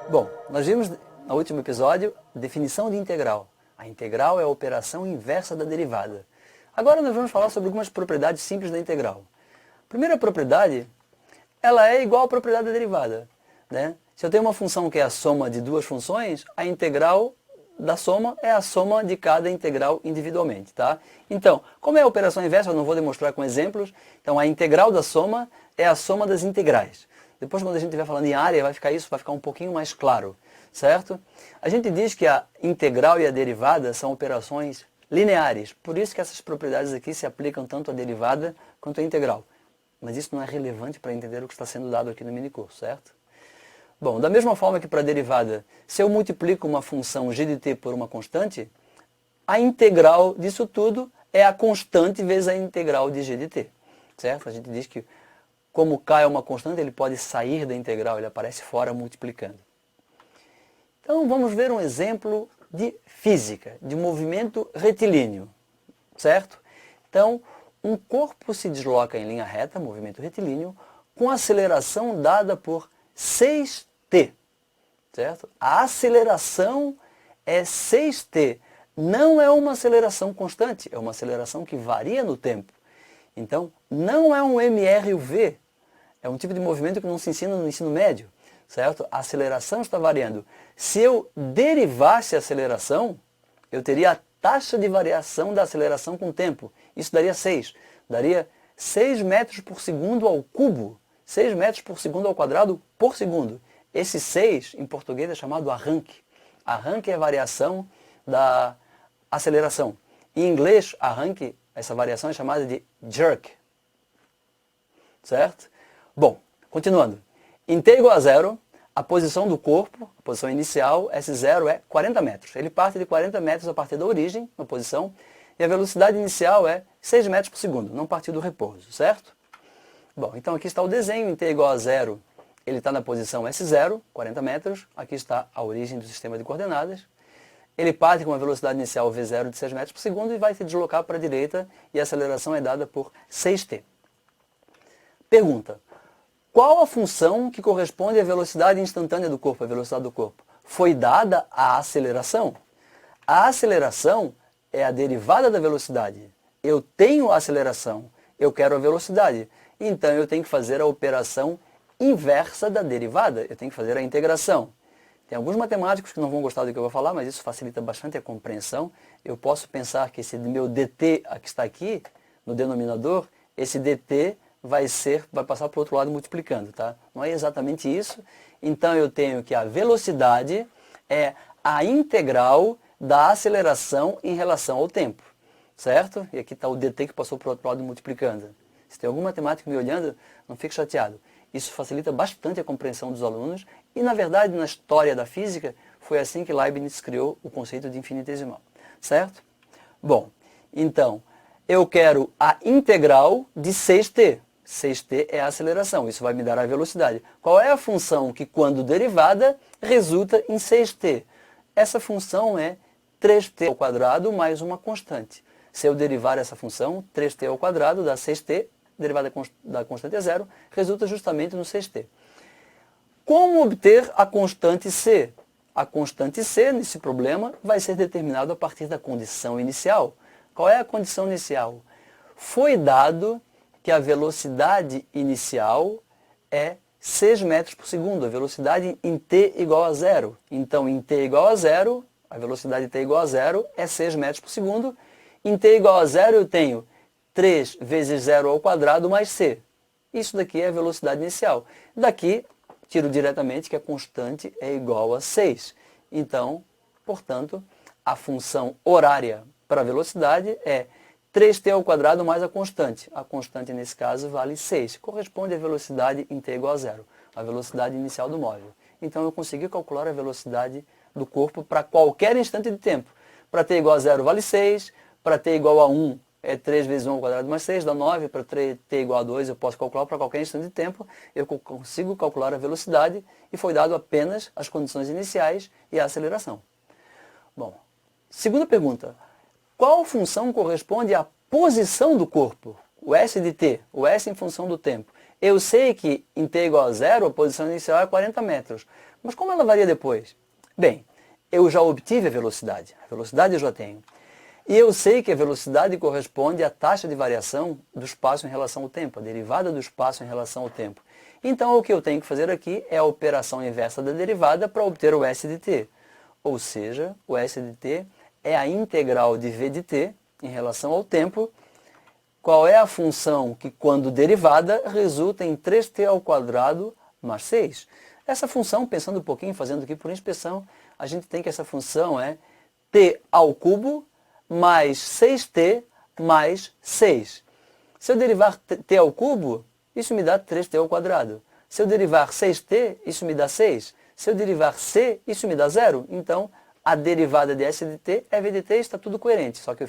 Bom, nós vimos no último episódio a definição de integral. A integral é a operação inversa da derivada. Agora nós vamos falar sobre algumas propriedades simples da integral. A primeira propriedade, ela é igual à propriedade da derivada, né? Se eu tenho uma função que é a soma de duas funções, a integral da soma é a soma de cada integral individualmente, tá? Então, como é a operação inversa, eu não vou demonstrar com exemplos. Então, a integral da soma é a soma das integrais. Depois, quando a gente estiver falando em área, isso vai ficar um pouquinho mais claro, certo? A gente diz que a integral e a derivada são operações lineares. Por isso que essas propriedades aqui se aplicam tanto à derivada quanto à integral. Mas isso não é relevante para entender o que está sendo dado aqui no minicurso, certo? Bom, da mesma forma que para a derivada, se eu multiplico uma função g de t por uma constante, a integral disso tudo é a constante vezes a integral de g de t, certo? A gente diz que como k é uma constante, ele pode sair da integral, ele aparece fora multiplicando. Então vamos ver um exemplo de física, de movimento retilíneo, certo? Então, um corpo se desloca em linha reta, movimento retilíneo, com aceleração dada por 6t, certo? A aceleração é 6t, não é uma aceleração constante, é uma aceleração que varia no tempo. Então, não é um mRV, é um tipo de movimento que não se ensina no ensino médio, certo? A aceleração está variando. Se eu derivasse a aceleração, eu teria a taxa de variação da aceleração com o tempo. Isso daria 6. Daria 6 metros por segundo ao cubo. 6 metros por segundo ao quadrado por segundo. Esse 6, em português, é chamado arranque. Arranque é a variação da aceleração. Em inglês, arranque, essa variação é chamada de jerk. Certo? Bom, continuando. Em t igual a zero, a posição do corpo, a posição inicial, S0 é 40 metros. Ele parte de 40 metros a partir da origem, na posição, e a velocidade inicial é 6 metros por segundo, não partir do repouso, certo? Bom, então aqui está o desenho, em t igual a zero, ele está na posição S0, 40 metros, aqui está a origem do sistema de coordenadas. Ele parte com uma velocidade inicial V0 de 6 metros por segundo e vai se deslocar para a direita, e a aceleração é dada por 6t. Pergunta: qual a função que corresponde à velocidade instantânea do corpo, a velocidade do corpo? Foi dada a aceleração. A aceleração é a derivada da velocidade. Eu tenho a aceleração, eu quero a velocidade. Então eu tenho que fazer a operação inversa da derivada, eu tenho que fazer a integração. Tem alguns matemáticos que não vão gostar do que eu vou falar, mas isso facilita bastante a compreensão. Eu posso pensar que esse meu dt que está aqui, no denominador, esse dt vai passar para o outro lado multiplicando, tá? Não é exatamente isso. Então eu tenho que a velocidade é a integral da aceleração em relação ao tempo, certo? E aqui está o dt que passou para o outro lado multiplicando. Se tem algum matemático me olhando, não fique chateado. Isso facilita bastante a compreensão dos alunos e, na verdade, na história da física, foi assim que Leibniz criou o conceito de infinitesimal, certo? Bom, então, eu quero a integral de 6t. 6t é a aceleração, isso vai me dar a velocidade. Qual é a função que, quando derivada, resulta em 6t? Essa função é 3t ao quadrado mais uma constante. Se eu derivar essa função, 3t ao quadrado dá 6t, derivada da constante é zero, resulta justamente no 6t. Como obter a constante c? A constante c, nesse problema, vai ser determinada a partir da condição inicial. Qual é a condição inicial? Foi dado que a velocidade inicial é 6 metros por segundo, a velocidade em t igual a zero. Então, em t igual a zero, a velocidade t igual a zero é 6 metros por segundo. Em t igual a zero, eu tenho 3 vezes 0 ao quadrado mais c. Isso daqui é a velocidade inicial. Daqui, tiro diretamente que a constante é igual a 6. Então, portanto, a função horária para a velocidade é 3t ao quadrado mais a constante. A constante, nesse caso, vale 6. Corresponde à velocidade em t igual a zero, a velocidade inicial do móvel. Então, eu consegui calcular a velocidade do corpo para qualquer instante de tempo. Para t igual a zero vale 6, para t igual a 1 é 3 vezes 1 ao quadrado mais 6, dá 9. Para t igual a 2 eu posso calcular para qualquer instante de tempo. Eu consigo calcular a velocidade e foi dado apenas as condições iniciais e a aceleração. Bom, segunda pergunta. Qual função corresponde à posição do corpo? o S de t, o S em função do tempo. Eu sei que em t igual a zero, a posição inicial é 40 metros. Mas como ela varia depois? Bem, eu já obtive a velocidade eu já tenho. E eu sei que a velocidade corresponde à taxa de variação do espaço em relação ao tempo, a derivada do espaço em relação ao tempo. Então, o que eu tenho que fazer aqui é a operação inversa da derivada para obter o S de t. Ou seja, o S de t é a integral de v de t em relação ao tempo. Qual é a função que, quando derivada, resulta em 3t ao quadrado mais 6? Essa função, pensando um pouquinho, fazendo aqui por inspeção, a gente tem que essa função é t ao cubo mais 6t mais 6. Se eu derivar t ao cubo, isso me dá 3t ao quadrado. Se eu derivar 6t, isso me dá 6. Se eu derivar c, isso me dá 0. Então, a derivada de s de t é v de t, está tudo coerente. Só que eu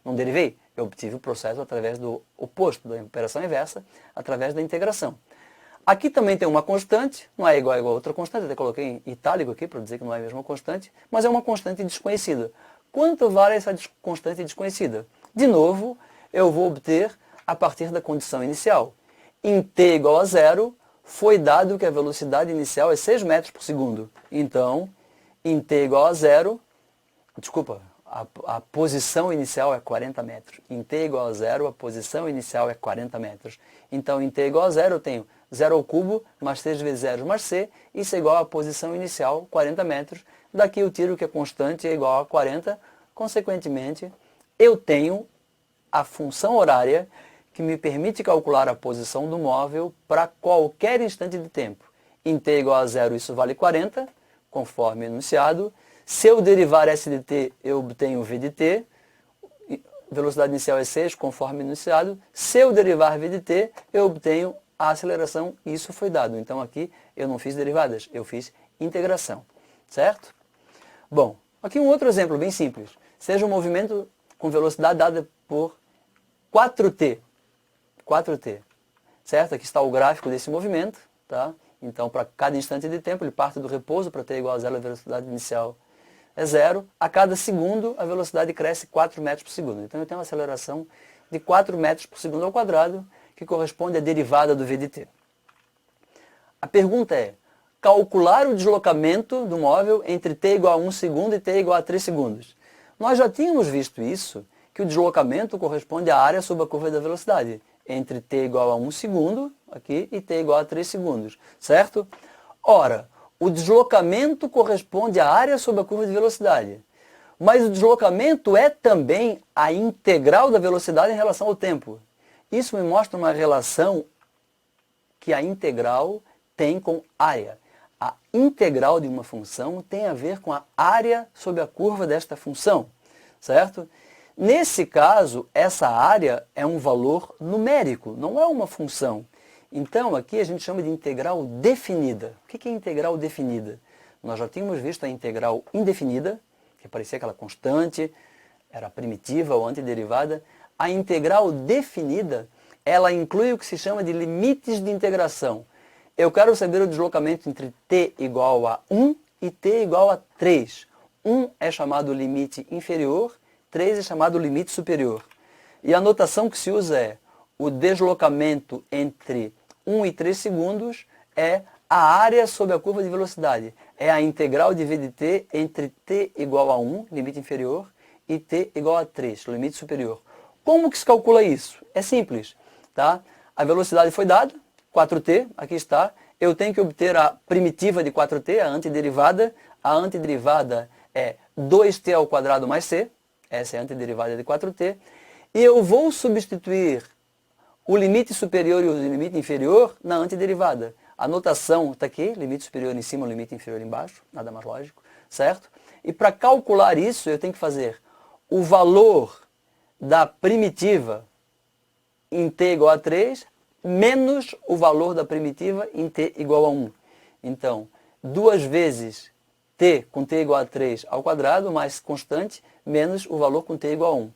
não derivei, eu obtive o processo através do oposto, da operação inversa, através da integração. Aqui também tem uma constante, não é igual a outra constante, até coloquei em itálico aqui para dizer que não é a mesma constante, mas é uma constante desconhecida. Quanto vale essa constante desconhecida? De novo, eu vou obter a partir da condição inicial. Em t igual a zero, foi dado que a velocidade inicial é 6 metros por segundo. Então, em t igual a zero, a posição inicial é 40 metros. Em t igual a zero, a posição inicial é 40 metros. Então, em t igual a zero, eu tenho 0 ao cubo, mais 6 vezes 0 mais c, isso é igual à posição inicial, 40 metros. Daqui eu tiro que a constante é igual a 40, consequentemente, eu tenho a função horária que me permite calcular a posição do móvel para qualquer instante de tempo. Em t igual a zero, isso vale 40, conforme enunciado. Se eu derivar s de t, eu obtenho v de t, velocidade inicial é 6, conforme enunciado. Se eu derivar v de t, eu obtenho a aceleração, e isso foi dado. Então aqui eu não fiz derivadas, eu fiz integração, certo? Bom, aqui um outro exemplo bem simples. Seja um movimento com velocidade dada por 4t, certo? Aqui está o gráfico desse movimento, tá? Então, para cada instante de tempo, ele parte do repouso para t igual a zero, a velocidade inicial é 0. A cada segundo, a velocidade cresce 4 metros por segundo. Então, eu tenho uma aceleração de 4 metros por segundo ao quadrado, que corresponde à derivada do v de t. A pergunta é, calcular o deslocamento do móvel entre t igual a 1 segundo e t igual a 3 segundos. Nós já tínhamos visto isso, que o deslocamento corresponde à área sob a curva da velocidade, entre t igual a 1 segundo, aqui, e t igual a 3 segundos, certo? Ora, o deslocamento corresponde à área sob a curva de velocidade. Mas o deslocamento é também a integral da velocidade em relação ao tempo. Isso me mostra uma relação que a integral tem com área. A integral de uma função tem a ver com a área sob a curva desta função, certo? Nesse caso, essa área é um valor numérico, não é uma função. Então, aqui a gente chama de integral definida. O que é integral definida? Nós já tínhamos visto a integral indefinida, que parecia aquela constante, era primitiva ou antiderivada. A integral definida, ela inclui o que se chama de limites de integração. Eu quero saber o deslocamento entre t igual a 1 e t igual a 3. 1 é chamado limite inferior, 3 é chamado limite superior. E a notação que se usa é o deslocamento entre 1 e 3 segundos é a área sob a curva de velocidade. É a integral de v de t entre t igual a 1, limite inferior, e t igual a 3, limite superior. Como que se calcula isso? É simples, tá? A velocidade foi dada, 4t, aqui está. Eu tenho que obter a primitiva de 4t, a antiderivada. A antiderivada é 2t ao quadrado mais c. Essa é a antiderivada de 4t. E eu vou substituir o limite superior e o limite inferior na antiderivada. A notação está aqui, limite superior em cima, limite inferior embaixo, nada mais lógico, certo? E para calcular isso, eu tenho que fazer o valor da primitiva em t igual a 3, menos o valor da primitiva em t igual a 1. Então, 2 vezes t com t igual a 3 ao quadrado, mais constante, menos o valor com t igual a 1.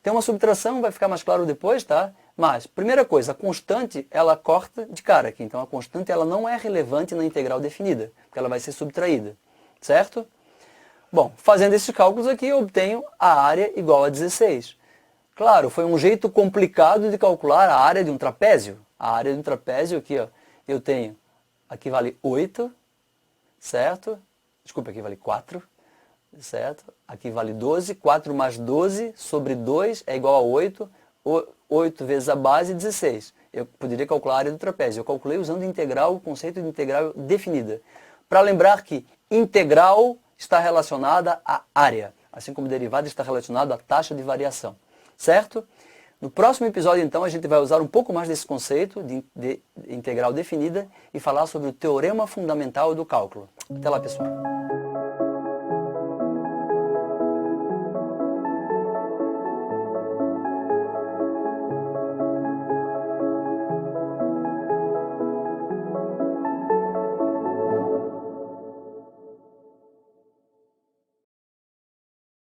Tem uma subtração, vai ficar mais claro depois, tá? Mas, primeira coisa, a constante, ela corta de cara aqui. Então, a constante ela não é relevante na integral definida, porque ela vai ser subtraída, certo? Bom, fazendo esses cálculos aqui, eu obtenho a área igual a 16. Claro, foi um jeito complicado de calcular a área de um trapézio. A área de um trapézio aqui, ó, eu tenho, aqui vale 8, certo? Desculpa, aqui vale 4, certo? Aqui vale 12, 4 mais 12 sobre 2 é igual a 8, 8 vezes a base, 16. Eu poderia calcular a área do trapézio. Eu calculei usando integral, o conceito de integral definida. Para lembrar que integral está relacionada à área, assim como derivada está relacionada à taxa de variação. Certo? No próximo episódio, então, a gente vai usar um pouco mais desse conceito de integral definida e falar sobre o teorema fundamental do cálculo. Até lá, pessoal!